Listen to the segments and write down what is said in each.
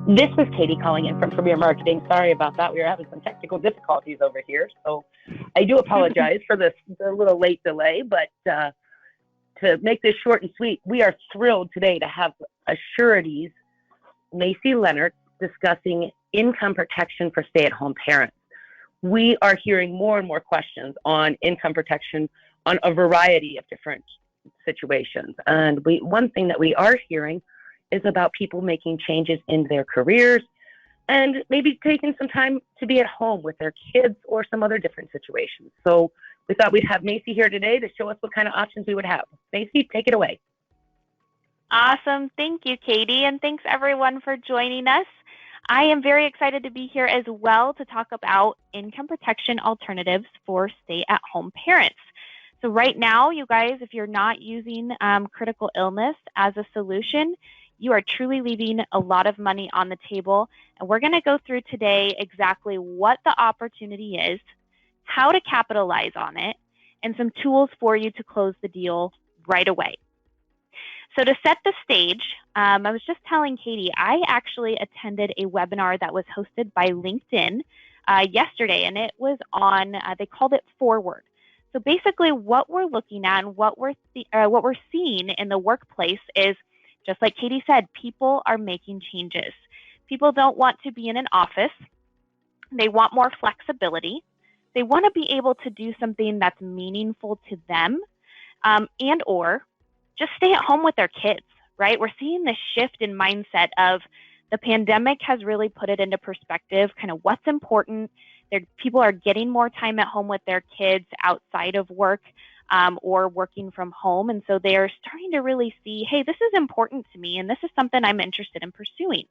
This is Katie calling in from Premier Marketing. Sorry about that. We were having some technical difficulties over here, so I do apologize for the little late delay, but to make this short and sweet, we are thrilled today to have Surety's Macy Leonard discussing income protection for stay-at-home parents. We are hearing more and more questions on income protection on a variety of different situations. And one thing that we are hearing is about people making changes in their careers and maybe taking some time to be at home with their kids or some other different situations. So we thought we'd have Macy here today to show us what kind of options we would have. Macy, take it away. Awesome. Thank you, Katie, and thanks everyone for joining us. I am very excited to be here as well to talk about income protection alternatives for stay-at-home parents. So right now, you guys, if you're not using critical illness as a solution, you are truly leaving a lot of money on the table. And we're going to go through today exactly what the opportunity is, how to capitalize on it, and some tools for you to close the deal right away. So to set the stage, I was just telling Katie, I actually attended a webinar that was hosted by LinkedIn yesterday, and it was on, they called it Forward. So basically what we're looking at and what we're seeing in the workplace is, just like Katie said, people are making changes. People don't want to be in an office. They want more flexibility. They want to be able to do something that's meaningful to them and or just stay at home with their kids, right? We're seeing this shift in mindset of the pandemic has really put it into perspective, kind of what's important. People are getting more time at home with their kids outside of work or working from home. And so they are starting to really see, hey, this is important to me, and this is something I'm interested in pursuing.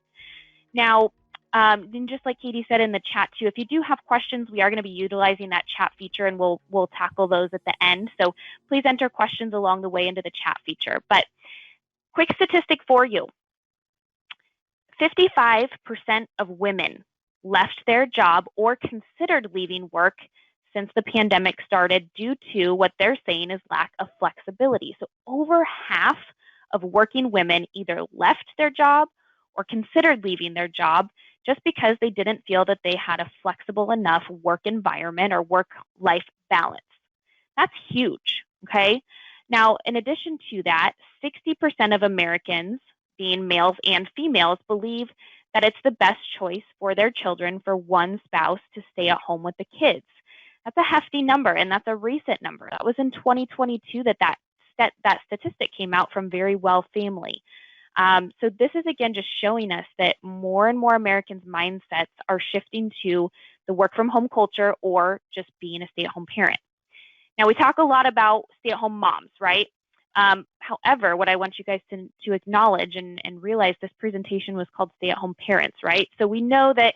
Now, and just like Katie said in the chat too, if you do have questions, we are going to be utilizing that chat feature, and we'll tackle those at the end. So please enter questions along the way into the chat feature. But quick statistic for you. 55% of women left their job or considered leaving work since the pandemic started due to what they're saying is lack of flexibility. So over half of working women either left their job or considered leaving their job just because they didn't feel that they had a flexible enough work environment or work-life balance. That's huge, okay? Now, in addition to that, 60% of Americans, being males and females, believe that it's the best choice for their children for one spouse to stay at home with the kids. That's a hefty number, and that's a recent number. That was in 2022 that statistic came out from Very Well Family. So this is, again, just showing us that more and more Americans' mindsets are shifting to the work-from-home culture or just being a stay-at-home parent. Now, we talk a lot about stay-at-home moms, right? However, what I want you guys to acknowledge and realize, this presentation was called Stay-at-Home Parents, right? So we know that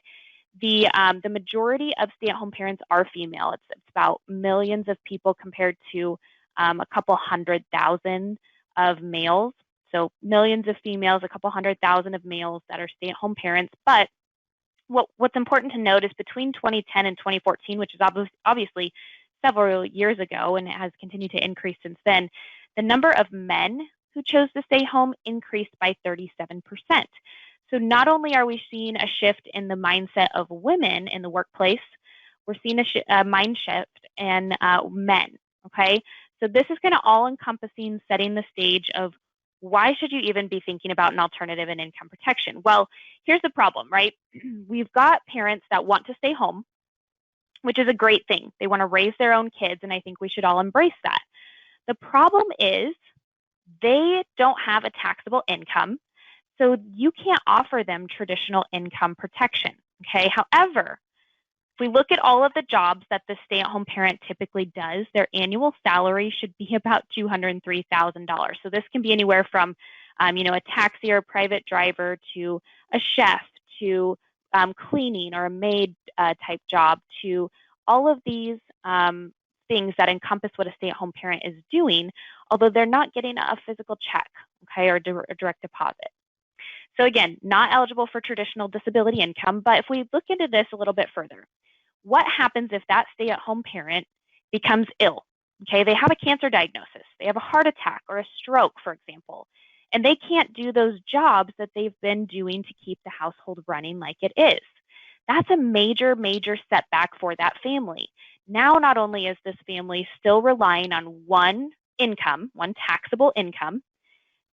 the majority of stay-at-home parents are female. It's about millions of people compared to a couple 100,000 of males. So millions of females, a couple 100,000 of males that are stay-at-home parents. But what's important to note is between 2010 and 2014, which is obviously several years ago, and it has continued to increase since then, the number of men who chose to stay home increased by 37%. So not only are we seeing a shift in the mindset of women in the workplace, we're seeing a mind shift in men, okay? So this is kind of all-encompassing, setting the stage of why should you even be thinking about an alternative in income protection? Well, here's the problem, right? We've got parents that want to stay home, which is a great thing. They want to raise their own kids, and I think we should all embrace that. The problem is they don't have a taxable income, so you can't offer them traditional income protection, okay? However, if we look at all of the jobs that the stay-at-home parent typically does, their annual salary should be about $203,000. So this can be anywhere from, a taxi or private driver to a chef to cleaning or a maid type job, to all of these things that encompass what a stay-at-home parent is doing, although they're not getting a physical check, okay, or a direct deposit. So again, not eligible for traditional disability income, but if we look into this a little bit further, what happens if that stay-at-home parent becomes ill? Okay, they have a cancer diagnosis, they have a heart attack or a stroke, for example, and they can't do those jobs that they've been doing to keep the household running like it is. That's a major, major setback for that family. Now, not only is this family still relying on one income, one taxable income,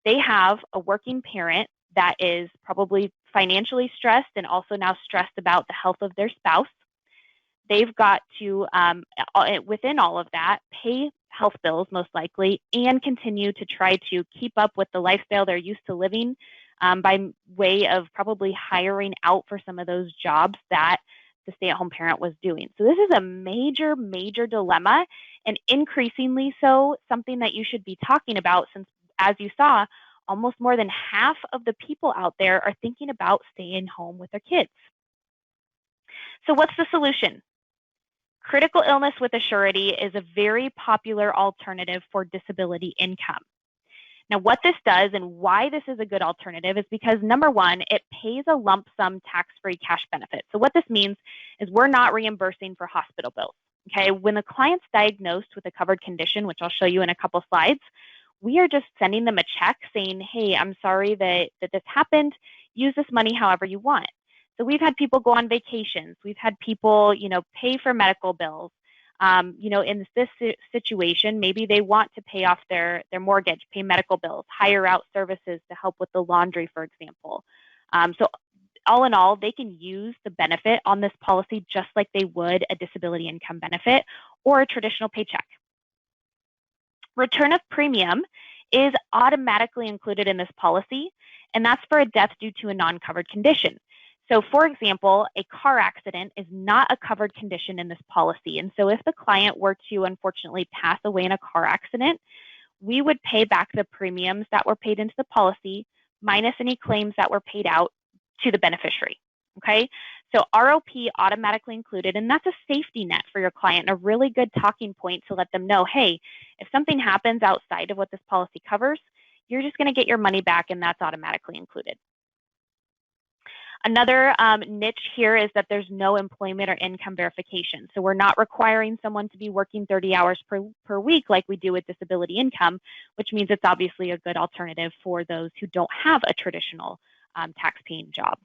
they have a working parent that is probably financially stressed and also now stressed about the health of their spouse. They've got to, within all of that, pay health bills most likely and continue to try to keep up with the lifestyle they're used to living by way of probably hiring out for some of those jobs that the stay-at-home parent was doing. So this is a major, major dilemma, and increasingly so something that you should be talking about, since, as you saw, almost more than half of the people out there are thinking about staying home with their kids. So what's the solution? Critical illness with a surety is a very popular alternative for disability income. Now, what this does and why this is a good alternative is because, number one, it pays a lump sum tax-free cash benefit. So what this means is we're not reimbursing for hospital bills. Okay, when the client's diagnosed with a covered condition, which I'll show you in a couple slides, we are just sending them a check saying, hey, I'm sorry that this happened. Use this money however you want. So we've had people go on vacations. We've had people, pay for medical bills. In this situation, maybe they want to pay off their mortgage, pay medical bills, hire out services to help with the laundry, for example. So all in all, they can use the benefit on this policy just like they would a disability income benefit or a traditional paycheck. Return of premium is automatically included in this policy, and that's for a death due to a non-covered condition. So, for example, a car accident is not a covered condition in this policy. And so if the client were to unfortunately pass away in a car accident, we would pay back the premiums that were paid into the policy minus any claims that were paid out to the beneficiary. Okay, so ROP automatically included, and that's a safety net for your client, and a really good talking point to let them know, hey, if something happens outside of what this policy covers, you're just going to get your money back, and that's automatically included. Another niche here is that there's no employment or income verification. So we're not requiring someone to be working 30 hours per week like we do with disability income, which means it's obviously a good alternative for those who don't have a traditional tax-paying job.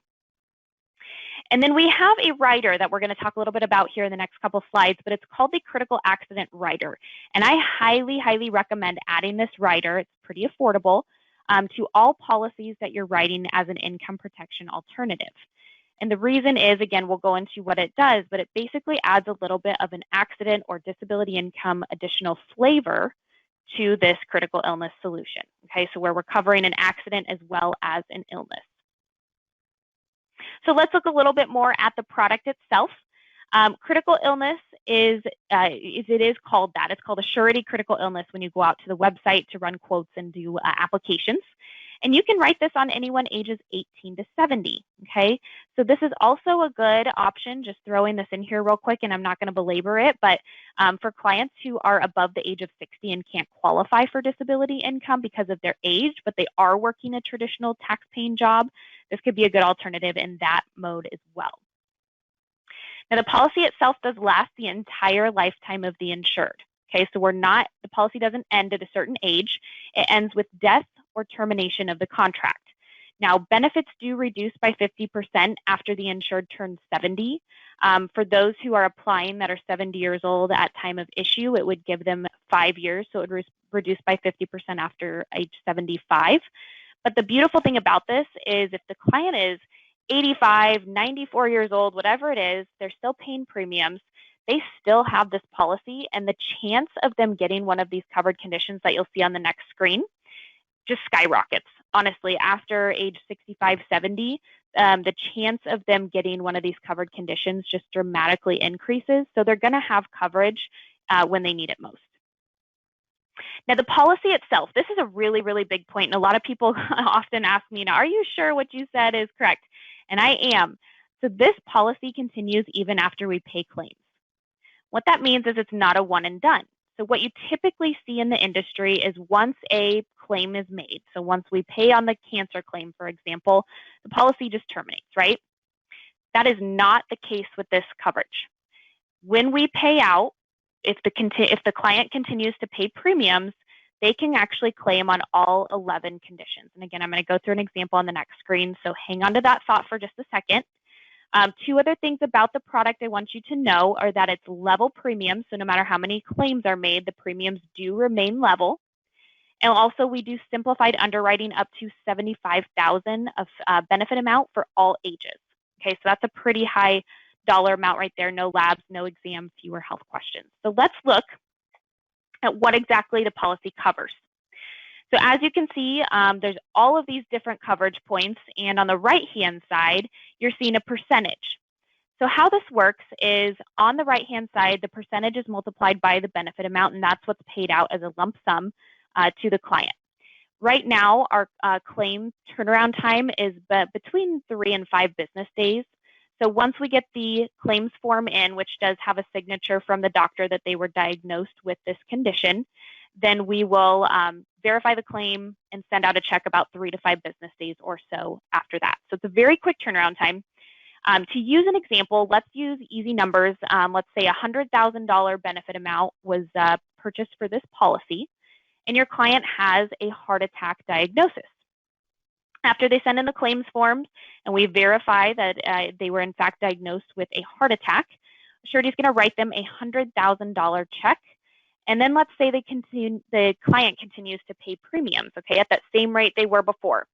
And then we have a rider that we're going to talk a little bit about here in the next couple slides, but it's called the critical accident rider. And I highly, highly recommend adding this rider. It's pretty affordable to all policies that you're writing as an income protection alternative. And the reason is, again, we'll go into what it does, but it basically adds a little bit of an accident or disability income additional flavor to this critical illness solution. Okay, so where we're covering an accident as well as an illness. So let's look a little bit more at the product itself. Critical illness is called that. It's called a surety critical illness when you go out to the website to run quotes and do applications. And you can write this on anyone ages 18 to 70, okay? So this is also a good option, just throwing this in here real quick, and I'm not going to belabor it, but for clients who are above the age of 60 and can't qualify for disability income because of their age, but they are working a traditional tax-paying job, this could be a good alternative in that mode as well. Now, the policy itself does last the entire lifetime of the insured. Okay, so the policy doesn't end at a certain age. It ends with death or termination of the contract. Now, benefits do reduce by 50% after the insured turns 70. For those who are applying that are 70 years old at time of issue, it would give them 5 years, so it would reduce by 50% after age 75. But the beautiful thing about this is if the client is 85, 94 years old, whatever it is, they're still paying premiums. They still have this policy, and the chance of them getting one of these covered conditions that you'll see on the next screen just skyrockets. Honestly, after age 65, 70, the chance of them getting one of these covered conditions just dramatically increases. So they're going to have coverage when they need it most. Now, the policy itself, this is a really, really big point, and a lot of people often ask me, now, are you sure what you said is correct? And I am. So this policy continues even after we pay claims. What that means is it's not a one and done. So what you typically see in the industry is once a claim is made, so once we pay on the cancer claim, for example, the policy just terminates, right? That is not the case with this coverage. When we pay out, if the client continues to pay premiums, they can actually claim on all 11 conditions. And again, I'm going to go through an example on the next screen, so hang on to that thought for just a second. Two other things about the product I want you to know are that it's level premium, so no matter how many claims are made, the premiums do remain level. And also, we do simplified underwriting up to $75,000 of benefit amount for all ages. Okay, so that's a pretty high dollar amount right there. No labs, no exam, fewer health questions. So let's look at what exactly the policy covers. So as you can see, there's all of these different coverage points, and on the right-hand side, you're seeing a percentage. So how this works is on the right-hand side, the percentage is multiplied by the benefit amount, and that's what's paid out as a lump sum to the client. Right now, our claim turnaround time is between 3 and 5 business days. So once we get the claims form in, which does have a signature from the doctor that they were diagnosed with this condition, then we will verify the claim and send out a check about 3 to 5 business days or so after that. So it's a very quick turnaround time. To use an example, let's use easy numbers. Let's say a $100,000 benefit amount was purchased for this policy, and your client has a heart attack diagnosis. After they send in the claims forms and we verify that they were in fact diagnosed with a heart attack, Surety is going to write them a $100,000 check. And then let's say the client continues to pay premiums, okay, at that same rate they were before.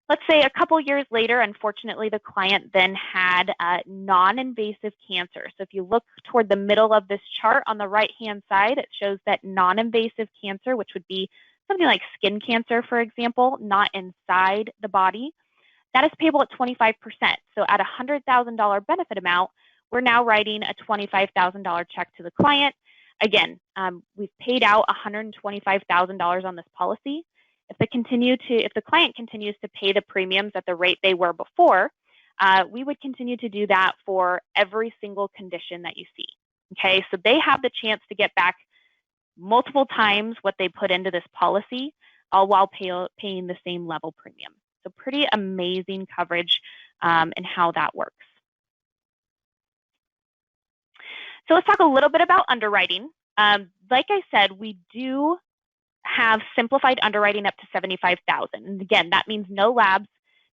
Let's say a couple years later, unfortunately, the client then had non-invasive cancer. So if you look toward the middle of this chart on the right-hand side, it shows that non-invasive cancer, which would be something like skin cancer, for example, not inside the body, that is payable at 25%. So at a $100,000 benefit amount, we're now writing a $25,000 check to the client. Again, we've paid out $125,000 on this policy. If the client continues to pay the premiums at the rate they were before, we would continue to do that for every single condition that you see. Okay, so they have the chance to get back multiple times what they put into this policy, all while paying the same level premium. So pretty amazing coverage and how that works. So let's talk a little bit about underwriting. Like I said, we do have simplified underwriting up to $75,000. And again, that means no labs,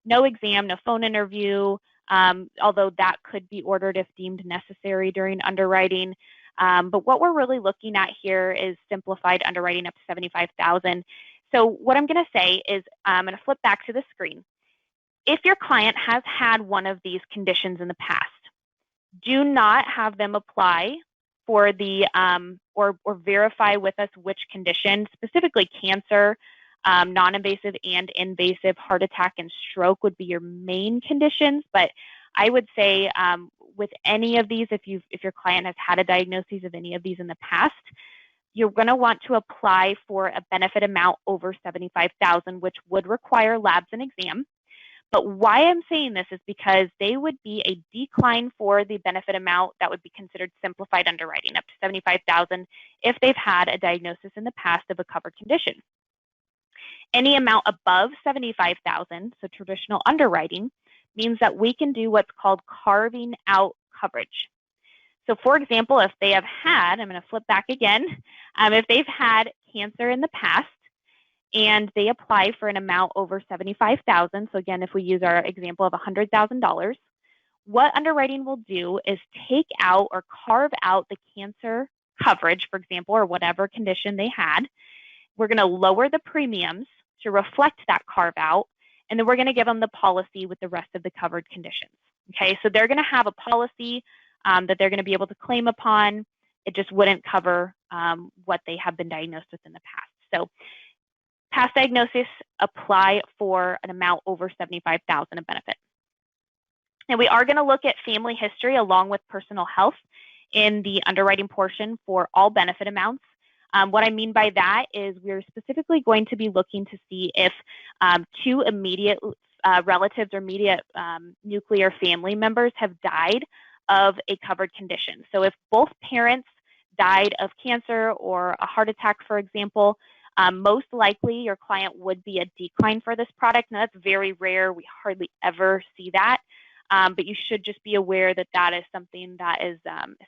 no exam, no phone interview, although that could be ordered if deemed necessary during underwriting. But what we're really looking at here is simplified underwriting up to $75,000. So what I'm going to say is I'm going to flip back to the screen. If your client has had one of these conditions in the past, do not have them apply for the or verify with us which condition, specifically cancer, non-invasive and invasive heart attack and stroke would be your main conditions. But I would say with any of these, if your client has had a diagnosis of any of these in the past, you're going to want to apply for a benefit amount over $75,000, which would require labs and exam. But why I'm saying this is because they would be a decline for the benefit amount that would be considered simplified underwriting up to $75,000 if they've had a diagnosis in the past of a covered condition. Any amount above $75,000, so traditional underwriting, means that we can do what's called carving out coverage. So for example, if they have had, I'm going to flip back again, if they've had cancer in the past, and they apply for an amount over $75,000. So again, if we use our example of $100,000, what underwriting will do is take out or carve out the cancer coverage, for example, or whatever condition they had. We're going to lower the premiums to reflect that carve out, and then we're going to give them the policy with the rest of the covered conditions. Okay, so they're going to have a policy that they're going to be able to claim upon. It just wouldn't cover what they have been diagnosed with in the past. So past diagnosis, apply for an amount over $75,000 of benefit. And we are going to look at family history along with personal health in the underwriting portion for all benefit amounts. What I mean by that is we're specifically going to be looking to see if two immediate relatives or immediate nuclear family members have died of a covered condition. So if both parents died of cancer or a heart attack, for example, most likely your client would be a decline for this product. Now that's very rare. We hardly ever see that. But you should just be aware that that is something that is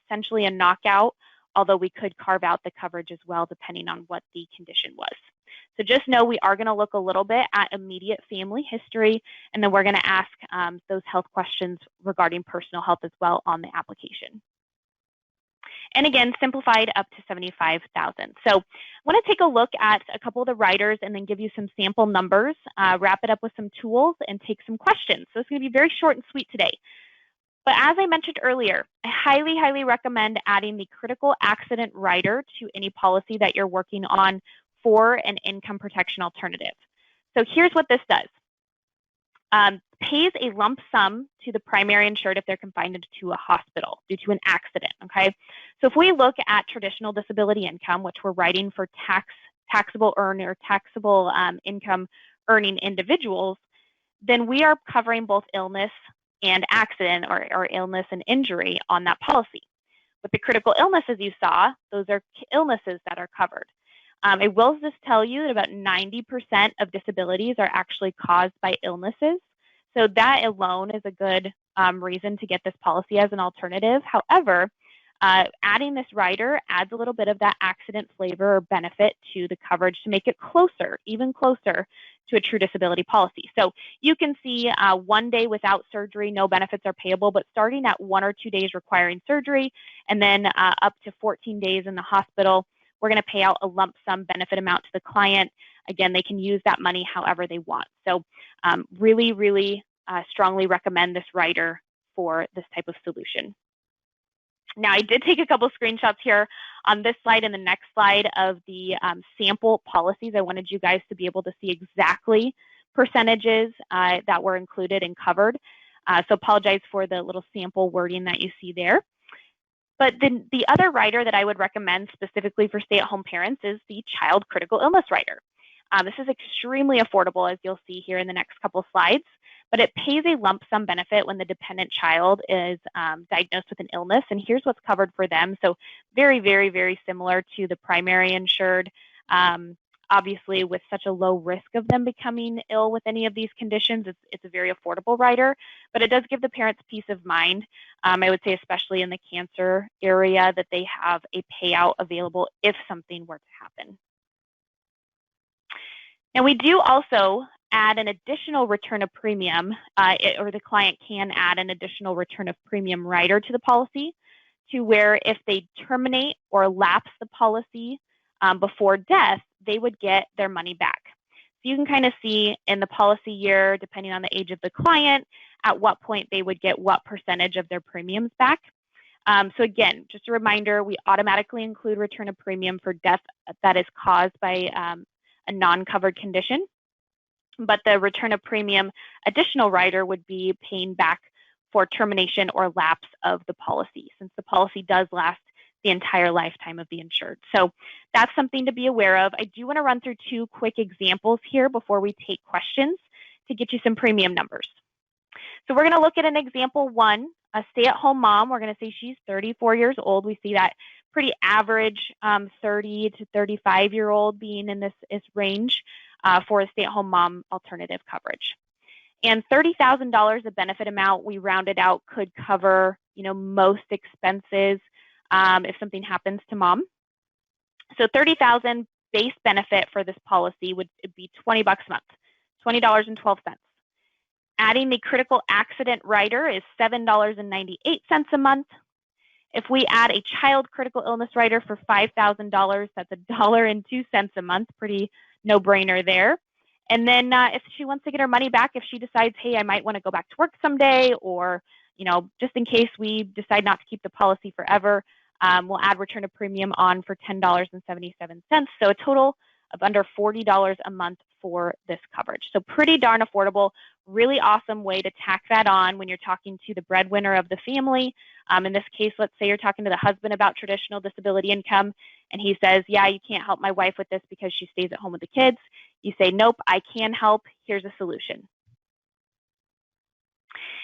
essentially a knockout although we could carve out the coverage as well depending on what the condition was. So just know we are going to look a little bit at immediate family history, and then we're going to ask those health questions regarding personal health as well on the application. And again, simplified up to $75,000. So I want to take a look at a couple of the riders and then give you some sample numbers, wrap it up with some tools, and take some questions. So it's going to be very short and sweet today. But as I mentioned earlier, I highly, highly recommend adding the critical accident rider to any policy that you're working on for an income protection alternative. So here's what this does. Pays a lump sum to the primary insured if they're confined to a hospital due to an accident, okay? So if we look at traditional disability income, which we're writing for taxable income earning individuals, then we are covering both illness and accident or illness and injury on that policy. With the critical illness, as you saw, those are illnesses that are covered. I will just tell you that about 90% of disabilities are actually caused by illnesses. So that alone is a good reason to get this policy as an alternative. However, adding this rider adds a little bit of that accident flavor or benefit to the coverage to make it closer, even closer to a true disability policy. So you can see 1 day without surgery, no benefits are payable, but starting at 1 or 2 days requiring surgery, and then up to 14 days in the hospital, we're going to pay out a lump sum benefit amount to the client. Again, they can use that money however they want. So really, really strongly recommend this rider for this type of solution. Now, I did take a couple screenshots here on this slide and the next slide of the sample policies. I wanted you guys to be able to see exactly percentages that were included and covered. So apologize for the little sample wording that you see there. But the other rider that I would recommend specifically for stay-at-home parents is the child critical illness rider. This is extremely affordable, as you'll see here in the next couple slides, but it pays a lump sum benefit when the dependent child is diagnosed with an illness, and here's what's covered for them. So very, very, very similar to the primary insured. Obviously, with such a low risk of them becoming ill with any of these conditions, it's a very affordable rider, but it does give the parents peace of mind. I would say especially in the cancer area that they have a payout available if something were to happen. Now, we do also add an additional return of premium, or the client can add an additional return of premium rider to the policy to where if they terminate or lapse the policy before death, they would get their money back. So you can kind of see in the policy year, depending on the age of the client, at what point they would get what percentage of their premiums back. So again, just a reminder, we automatically include return of premium for death that is caused by a non-covered condition. But the return of premium additional rider would be paying back for termination or lapse of the policy, since the policy does last the entire lifetime of the insured. So that's something to be aware of. I do want to run through 2 quick examples here before we take questions to get you some premium numbers. So we're going to look at an example 1, a stay-at-home mom. We're going to say she's 34 years old. We see that pretty average 30 to 35-year-old being in this range for a stay-at-home mom alternative coverage. And $30,000 of benefit amount we rounded out could cover, most expenses if something happens to mom. So $30,000 base benefit for this policy would be $20 a month, $20.12. Adding the critical accident rider is $7.98 a month. If we add a child critical illness rider for $5,000, that's $1.02 a month. Pretty no-brainer there. And then if she wants to get her money back, if she decides, hey, I might want to go back to work someday, or just in case we decide not to keep the policy forever, we'll add return of premium on for $10.77. So a total of under $40 a month for this coverage. So pretty darn affordable, really awesome way to tack that on when you're talking to the breadwinner of the family. In this case, let's say you're talking to the husband about traditional disability income, and he says, yeah, you can't help my wife with this because she stays at home with the kids. You say, nope, I can help. Here's a solution.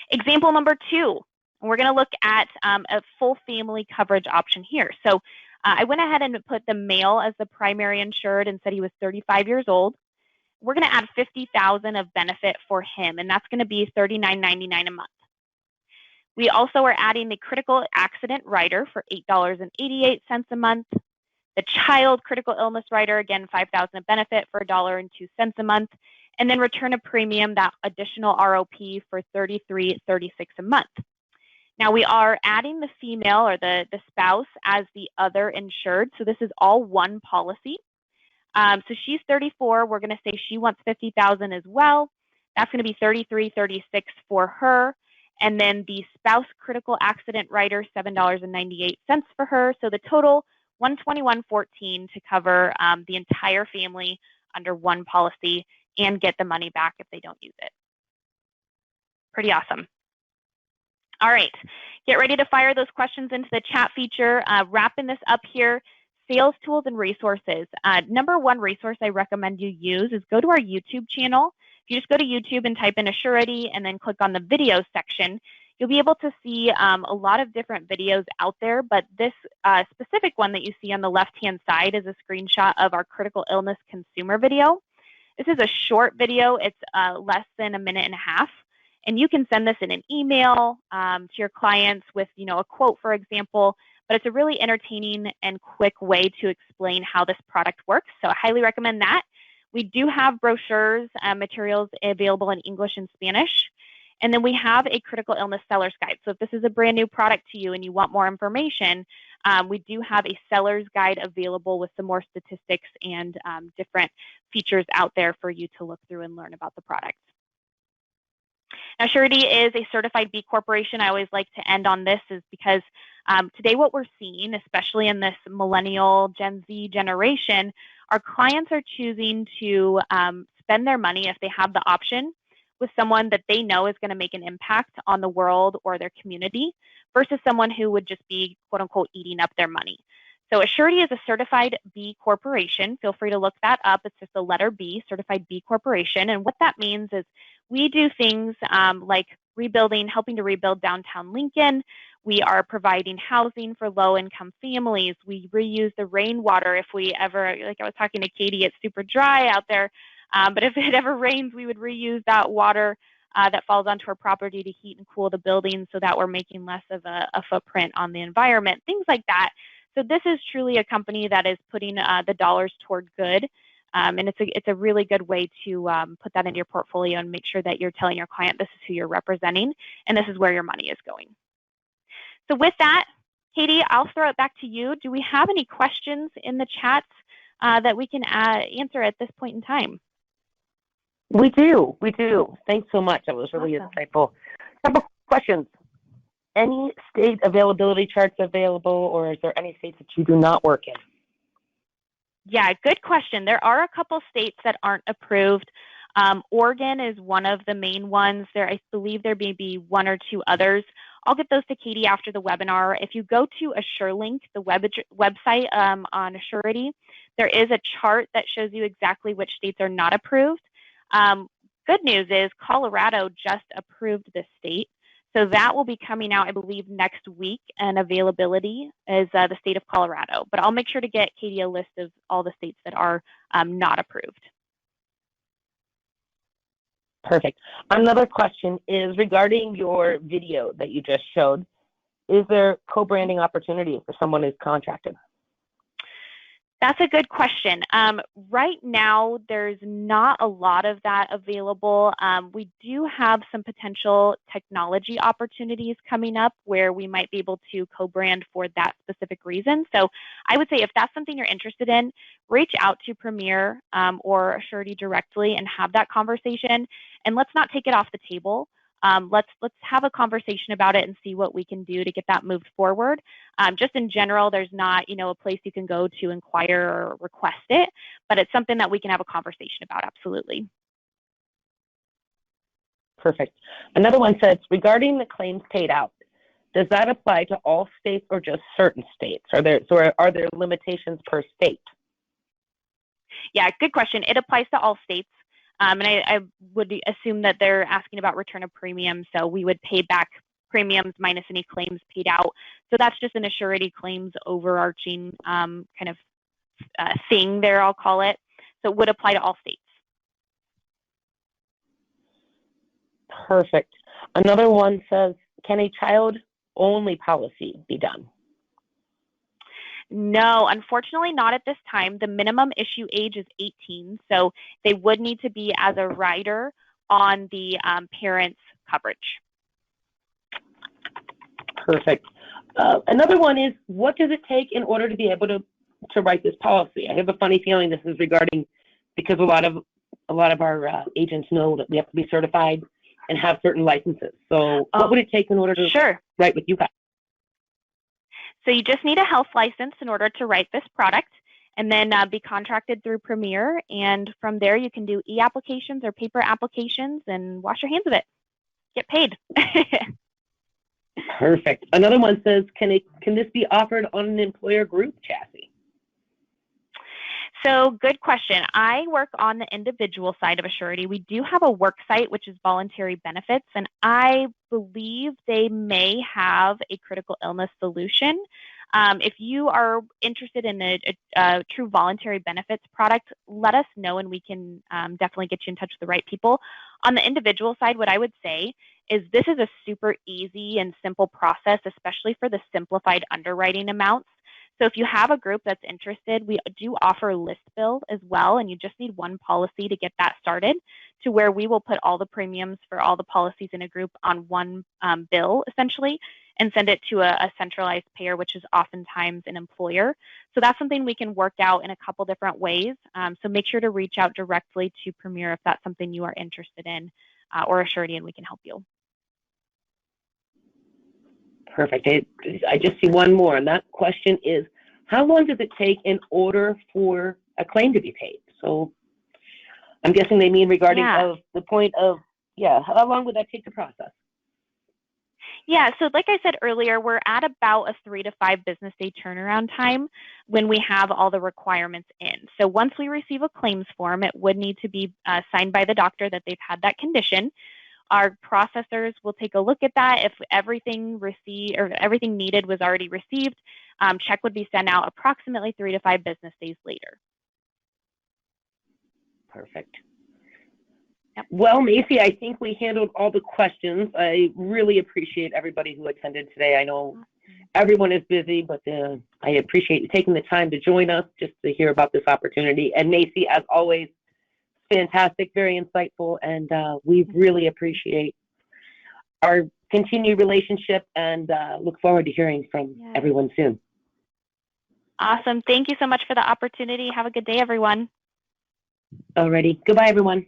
Example number 2, we're going to look at a full family coverage option here. So I went ahead and put the male as the primary insured and said he was 35 years old. We're going to add $50,000 of benefit for him, and that's going to be $39.99 a month. We also are adding the critical accident rider for $8.88 a month. The child critical illness rider, again, $5,000 a benefit for $1.02 a month. And then return a premium, that additional ROP for $33.36 a month. Now we are adding the female or the spouse as the other insured. So this is all one policy. So she's 34. We're going to say she wants $50,000 as well. That's going to be $33.36 for her. And then the spouse critical accident rider, $7.98 for her. So the total, $121.14 to cover the entire family under one policy and get the money back if they don't use it. Pretty awesome. All right, get ready to fire those questions into the chat feature. Wrapping this up here, sales tools and resources. Number one resource I recommend you use is go to our YouTube channel. If you just go to YouTube and type in a Surety and then click on the video section, you'll be able to see a lot of different videos out there, but this specific one that you see on the left-hand side is a screenshot of our critical illness consumer video. This is a short video. It's less than a minute and a half. And you can send this in an email to your clients with, a quote, for example, but it's a really entertaining and quick way to explain how this product works. So I highly recommend that. We do have brochures, materials available in English and Spanish. And then we have a critical illness seller's guide. So if this is a brand new product to you and you want more information, we do have a seller's guide available with some more statistics and different features out there for you to look through and learn about the product. Now, Surety is a certified B Corporation. I always like to end on this is because today what we're seeing, especially in this millennial Gen Z generation, our clients are choosing to spend their money if they have the option with someone that they know is going to make an impact on the world or their community versus someone who would just be, quote unquote, eating up their money. So Surety is a certified B Corporation. Feel free to look that up. It's just the letter B, certified B Corporation. And what that means is we do things like rebuilding, helping to rebuild downtown Lincoln. We are providing housing for low-income families. We reuse the rainwater if we ever, like I was talking to Katie, it's super dry out there. But if it ever rains, we would reuse that water that falls onto our property to heat and cool the buildings so that we're making less of a footprint on the environment, things like that. So this is truly a company that is putting the dollars toward good. And it's a really good way to put that into your portfolio and make sure that you're telling your client this is who you're representing and this is where your money is going. So with that, Katie, I'll throw it back to you. Do we have any questions in the chat that we can answer at this point in time? We do. Thanks so much. That was really insightful. A couple questions. Any state availability charts available, or is there any states that you do not work in? Yeah, good question. There are a couple states that aren't approved. Oregon is one of the main ones. I believe there may be one or two others. I'll get those to Katie after the webinar. If you go to AssureLink, the website on Surety, there is a chart that shows you exactly which states are not approved. Good news is Colorado just approved this state. So that will be coming out, I believe, next week, and availability is the state of Colorado. But I'll make sure to get Katie a list of all the states that are not approved. Perfect. Another question is regarding your video that you just showed. Is there co-branding opportunity for someone who's contracted? That's a good question. Right now, there's not a lot of that available. We do have some potential technology opportunities coming up where we might be able to co-brand for that specific reason. So I would say if that's something you're interested in, reach out to Premier or Surety directly and have that conversation. And let's not take it off the table. Let's have a conversation about it and see what we can do to get that moved forward. Just in general, there's not, a place you can go to inquire or request it, but it's something that we can have a conversation about, absolutely. Perfect. Another one says, regarding the claims paid out, does that apply to all states or just certain states? Are there limitations per state? Yeah, good question. It applies to all states. And I would assume that they're asking about return of premium, so we would pay back premiums minus any claims paid out. So that's just an Surety claims overarching kind of thing there, I'll call it. So it would apply to all states. Perfect. Another one says, can a child-only policy be done? No, unfortunately not at this time. The minimum issue age is 18, so they would need to be as a rider on the parent's coverage. Perfect. Another one is, what does it take in order to be able to write this policy? I have a funny feeling this is regarding, because a lot of our agents know that we have to be certified and have certain licenses. So what would it take in order to write with you guys? So you just need a health license in order to write this product, and then be contracted through Premier. And from there, you can do e-applications or paper applications and wash your hands of it. Get paid. Perfect. Another one says, can this be offered on an employer group chassis? So good question. I work on the individual side of a surety. We do have a work site, which is voluntary benefits, and I believe they may have a critical illness solution. If you are interested in a true voluntary benefits product, let us know and we can definitely get you in touch with the right people. On the individual side, what I would say is this is a super easy and simple process, especially for the simplified underwriting amounts. So if you have a group that's interested, we do offer list bill as well, and you just need one policy to get that started, to where we will put all the premiums for all the policies in a group on one bill, essentially, and send it to a centralized payer, which is oftentimes an employer. So that's something we can work out in a couple different ways. So make sure to reach out directly to Premier if that's something you are interested in, or a surety, and we can help you. Perfect. I just see one more, and that question is, how long does it take in order for a claim to be paid? So I'm guessing they mean regarding of the point of, how long would that take to process? Yeah, so like I said earlier, we're at about a 3 to 5 business day turnaround time when we have all the requirements in. So once we receive a claims form, it would need to be signed by the doctor that they've had that condition. Our processors will take a look at that. If everything needed was already received, check would be sent out approximately 3 to 5 business days later. Perfect. Yep. Well, Macy, I think we handled all the questions. I really appreciate everybody who attended today. I know everyone is busy, but I appreciate you taking the time to join us just to hear about this opportunity. And Macy, as always, fantastic, very insightful, and we really appreciate our continued relationship and look forward to hearing from everyone soon. Awesome. Thank you so much for the opportunity. Have a good day, everyone. Alrighty. Goodbye, everyone.